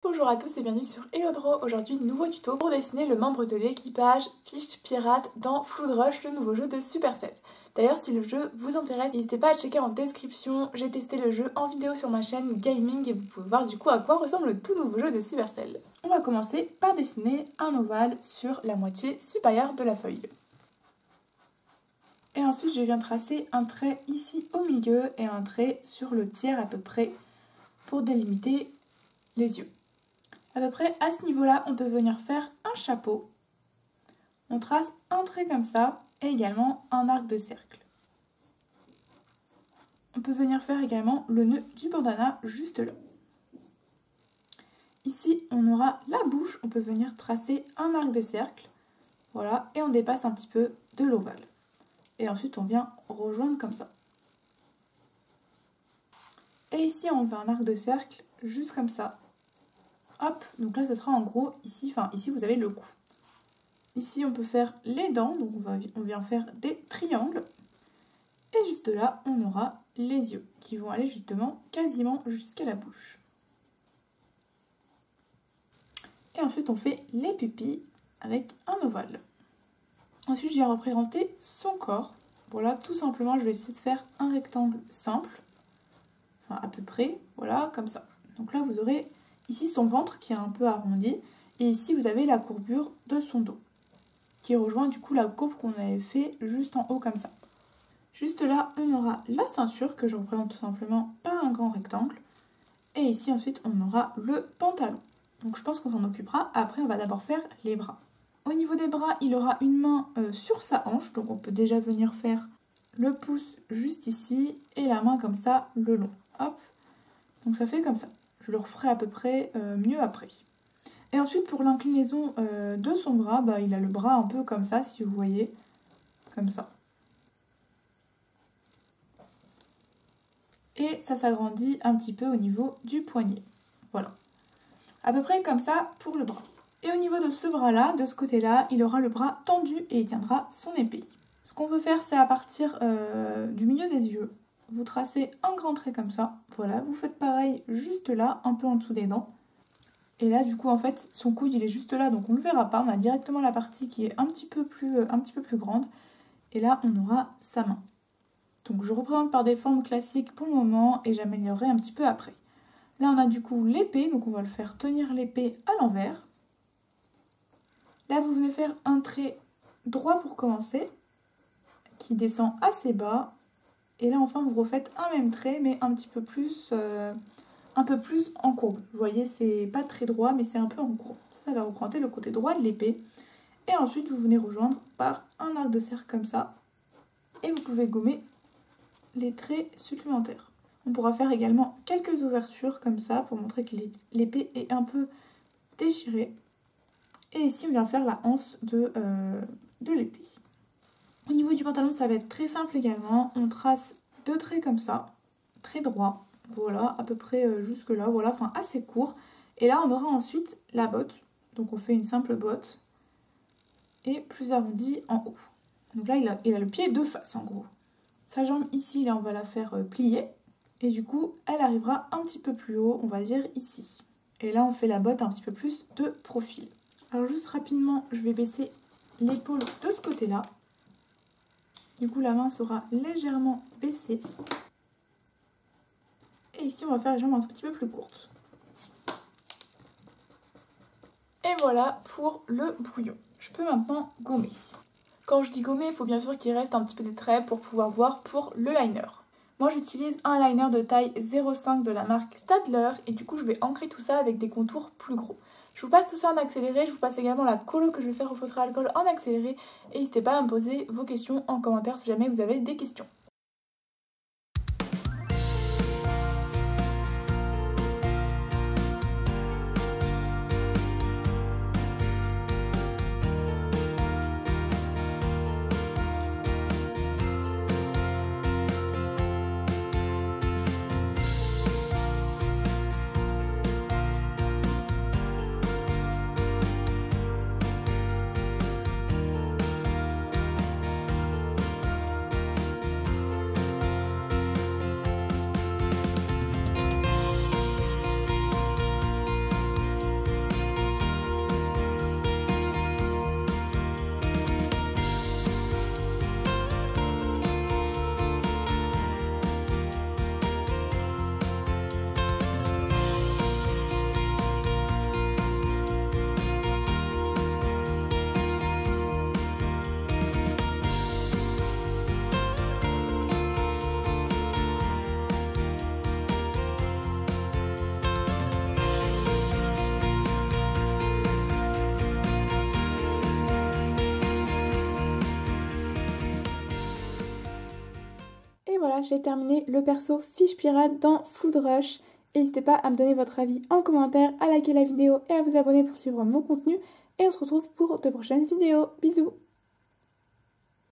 Bonjour à tous et bienvenue sur Hello. Aujourd'hui, nouveau tuto pour dessiner le membre de l'équipage Fish Pirate dans Flood Rush, le nouveau jeu de Supercell. D'ailleurs, si le jeu vous intéresse, n'hésitez pas à checker en description, j'ai testé le jeu en vidéo sur ma chaîne Gaming et vous pouvez voir du coup à quoi ressemble le tout nouveau jeu de Supercell. On va commencer par dessiner un ovale sur la moitié supérieure de la feuille. Et ensuite, je viens tracer un trait ici au milieu et un trait sur le tiers à peu près pour délimiter les yeux. À peu près à ce niveau-là, on peut venir faire un chapeau. On trace un trait comme ça et également un arc de cercle. On peut venir faire également le nœud du bandana juste là. Ici, on aura la bouche. On peut venir tracer un arc de cercle. Voilà, et on dépasse un petit peu de l'ovale. Et ensuite, on vient rejoindre comme ça. Et ici, on fait un arc de cercle juste comme ça. Hop, donc là ce sera en gros ici, ici vous avez le cou. Ici on peut faire les dents, donc on vient faire des triangles. Et juste là on aura les yeux qui vont aller justement quasiment jusqu'à la bouche. Et ensuite on fait les pupilles avec un ovale. Ensuite je viens représenter son corps. Voilà, tout simplement je vais essayer de faire un rectangle simple. Enfin à peu près, voilà, comme ça. Donc là vous aurez ici son ventre qui est un peu arrondi et ici vous avez la courbure de son dos qui rejoint du coup la courbe qu'on avait fait juste en haut comme ça. Juste là on aura la ceinture que je représente tout simplement par un grand rectangle et ici ensuite on aura le pantalon. Donc je pense qu'on s'en occupera, après on va d'abord faire les bras. Au niveau des bras il aura une main sur sa hanche, donc on peut déjà venir faire le pouce juste ici et la main comme ça le long. Hop, donc ça fait comme ça. Je le referai à peu près mieux après. Et ensuite pour l'inclinaison de son bras, il a le bras un peu comme ça, si vous voyez, comme ça. Et ça s'agrandit un petit peu au niveau du poignet. Voilà. À peu près comme ça pour le bras. Et au niveau de ce bras-là, de ce côté-là, il aura le bras tendu et il tiendra son épée. Ce qu'on veut faire, c'est à partir du milieu des yeux. Vous tracez un grand trait comme ça, voilà, vous faites pareil juste là, un peu en dessous des dents. Et là, du coup, en fait, son coude, il est juste là, donc on ne le verra pas. On a directement la partie qui est un petit peu plus grande. Et là, on aura sa main. Donc je représente par des formes classiques pour le moment et j'améliorerai un petit peu après. Là, on a du coup l'épée, donc on va le faire tenir l'épée à l'envers. Là, vous venez faire un trait droit pour commencer, qui descend assez bas. Et là, enfin, vous refaites un même trait, mais un peu plus en courbe. Vous voyez, c'est pas très droit, mais c'est un peu en courbe. Ça va représenter le côté droit de l'épée. Et ensuite, vous venez rejoindre par un arc de cercle comme ça. Et vous pouvez gommer les traits supplémentaires. On pourra faire également quelques ouvertures comme ça, pour montrer que l'épée est un peu déchirée. Et ici, on vient faire la anse de l'épée. Au niveau du pantalon, ça va être très simple également. On trace deux traits comme ça, très droits. Voilà, à peu près jusque là, voilà, enfin assez court. Et là, on aura ensuite la botte. Donc on fait une simple botte. Et plus arrondie en haut. Donc là, il a le pied de face en gros. Sa jambe ici, là, on va la faire plier. Et du coup, elle arrivera un petit peu plus haut, on va dire ici. Et là, on fait la botte un petit peu plus de profil. Alors juste rapidement, je vais baisser l'épaule de ce côté-là. Du coup, la main sera légèrement baissée. Et ici, on va faire les jambes un tout petit peu plus courtes. Et voilà pour le brouillon. Je peux maintenant gommer. Quand je dis gommer, il faut bien sûr qu'il reste un petit peu des traits pour pouvoir voir pour le liner. Moi, j'utilise un liner de taille 0,5 de la marque Staedtler. Et du coup, je vais ancrer tout ça avec des contours plus gros. Je vous passe tout ça en accéléré, je vous passe également la colo que je vais faire au feutre à alcool en accéléré. Et n'hésitez pas à me poser vos questions en commentaire si jamais vous avez des questions. voilà, j'ai terminé le perso Fiche Pirate dans Flood Rush. N'hésitez pas à me donner votre avis en commentaire, à liker la vidéo et à vous abonner pour suivre mon contenu. Et on se retrouve pour de prochaines vidéos. Bisous!